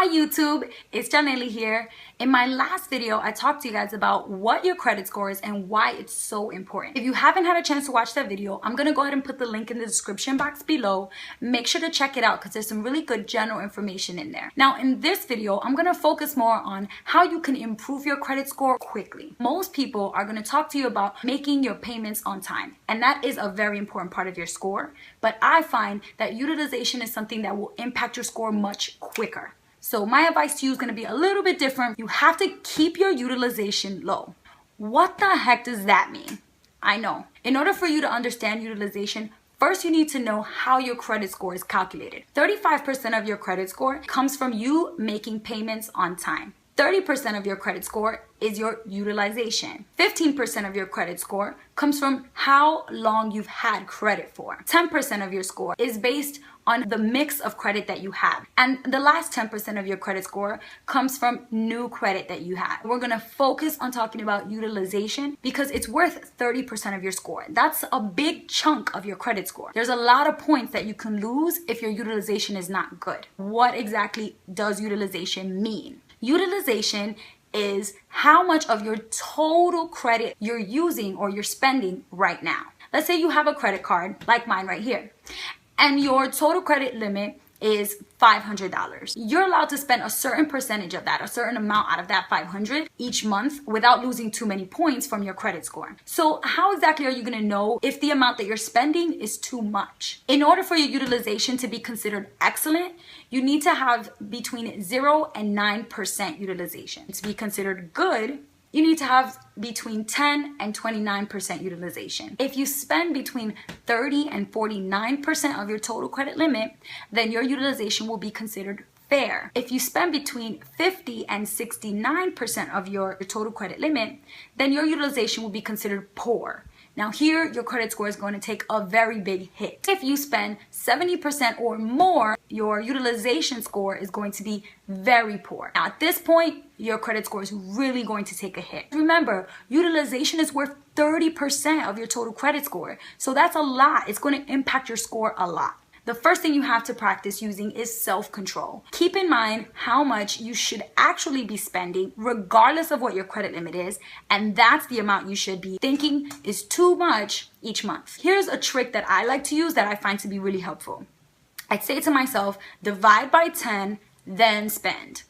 Hi YouTube, it's Janelle here. In my last video, I talked to you guys about what your credit score is and why it's so important. If you haven't had a chance to watch that video, I'm gonna go ahead and put the link in the description box below. Make sure to check it out because there's some really good general information in there. Now in this video, I'm gonna focus more on how you can improve your credit score quickly. Most people are gonna talk to you about making your payments on time, and that is a very important part of your score. But I find that utilization is something that will impact your score much quicker. So my advice to you is going to be a little bit different. You have to keep your utilization low. What the heck does that mean? I know. In order for you to understand utilization, first you need to know how your credit score is calculated. 35% of your credit score comes from you making payments on time. 30% of your credit score is your utilization. 15% of your credit score comes from how long you've had credit for. 10% of your score is based on the mix of credit that you have. And the last 10% of your credit score comes from new credit that you have. We're gonna focus on talking about utilization because it's worth 30% of your score. That's a big chunk of your credit score. There's a lot of points that you can lose if your utilization is not good. What exactly does utilization mean? Utilization is how much of your total credit you're using or you're spending right now. Let's say you have a credit card like mine right here, and your total credit limit is $500. You're allowed to spend a certain percentage of that, a certain amount out of that $500 each month without losing too many points from your credit score. So how exactly are you gonna know if the amount that you're spending is too much? In order for your utilization to be considered excellent, you need to have between 0 and 9% utilization. To be considered good, you need to have between 10 and 29% utilization. If you spend between 30 and 49% of your total credit limit, then your utilization will be considered fair. If you spend between 50 and 69% of your total credit limit, then your utilization will be considered poor. Now here, your credit score is going to take a very big hit. If you spend 70% or more, your utilization score is going to be very poor. Now at this point, your credit score is really going to take a hit. Remember, utilization is worth 30% of your total credit score. So that's a lot. It's going to impact your score a lot. The first thing you have to practice using is self-control. Keep in mind how much you should actually be spending regardless of what your credit limit is, and that's the amount you should be thinking is too much each month. Here's a trick that I like to use that I find to be really helpful. I'd say to myself, divide by 10, then spend.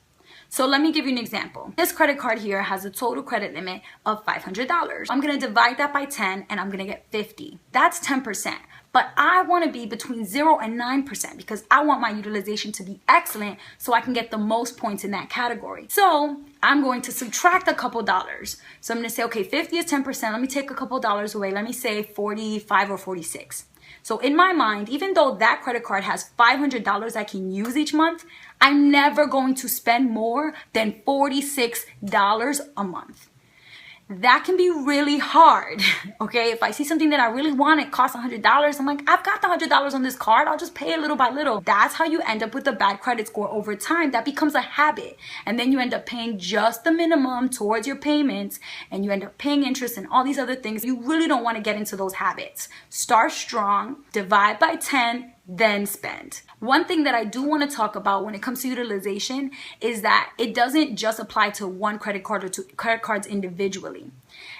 So let me give you an example. This credit card here has a total credit limit of $500. I'm gonna divide that by 10 and I'm gonna get 50. That's 10%. But I wanna be between 0 and 9% because I want my utilization to be excellent so I can get the most points in that category. So I'm going to subtract a couple dollars. So I'm gonna say, okay, 50 is 10%. Let me take a couple dollars away. Let me say 45 or 46. So in my mind, even though that credit card has $500 I can use each month, I'm never going to spend more than $46 a month. That can be really hard, okay? If I see something that I really want, it costs $100, I'm like, I've got the $100 on this card, I'll just pay it little by little. That's how you end up with a bad credit score over time. That becomes a habit. And then you end up paying just the minimum towards your payments, and you end up paying interest and all these other things. You really don't want to get into those habits. Start strong, divide by 10, then spend. One thing that I do want to talk about when it comes to utilization is that it doesn't just apply to one credit card or two credit cards individually.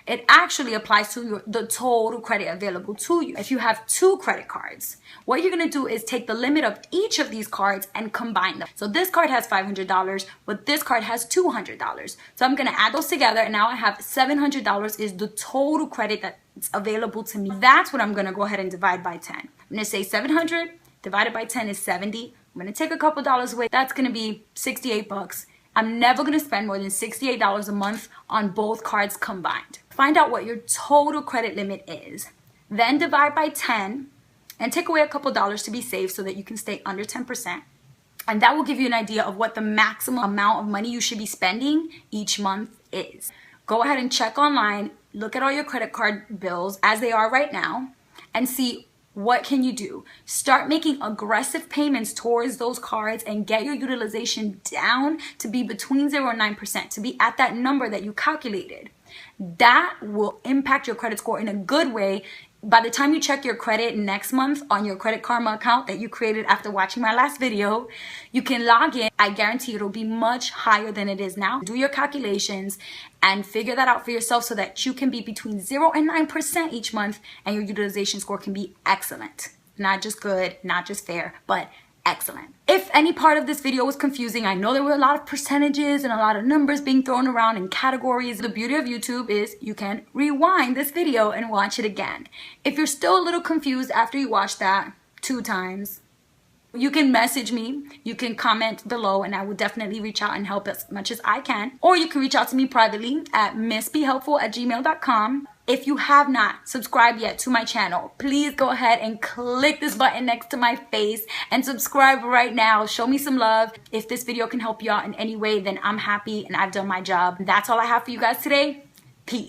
It actually applies to the total credit available to you. If you have 2 credit cards, what you're going to do is take the limit of each of these cards and combine them. So this card has $500, but this card has $200. So I'm going to add those together, and now I have $700 is the total credit that's available to me. That's what I'm going to go ahead and divide by 10. I'm going to say 700 divided by 10 is 70. I'm going to take a couple dollars away. That's going to be 68 bucks. I'm never going to spend more than $68 a month on both cards combined. Find out what your total credit limit is. Then divide by 10 and take away a couple dollars to be safe so that you can stay under 10%. And that will give you an idea of what the maximum amount of money you should be spending each month is. Go ahead and check online, look at all your credit card bills as they are right now, and see what can you do. Start making aggressive payments towards those cards and get your utilization down to be between 0 and 9%, to be at that number that you calculated. That will impact your credit score in a good way by the time you check your credit next month on your Credit Karma account that you created after watching my last video, you can log in. I guarantee it'll be much higher than it is now. Do your calculations and figure that out for yourself so that you can be between 0 and 9% each month and your utilization score can be excellent. Not just good, not just fair, but excellent. If any part of this video was confusing, I know there were a lot of percentages and a lot of numbers being thrown around in categories. The beauty of YouTube is you can rewind this video and watch it again. If you're still a little confused after you watch that 2 times, you can message me, you can comment below, and I will definitely reach out and help as much as I can. Or you can reach out to me privately at missbehelpful@gmail.com. If you have not subscribed yet to my channel, please go ahead and click this button next to my face and subscribe right now. Show me some love. If this video can help you out in any way, then I'm happy and I've done my job. That's all I have for you guys today.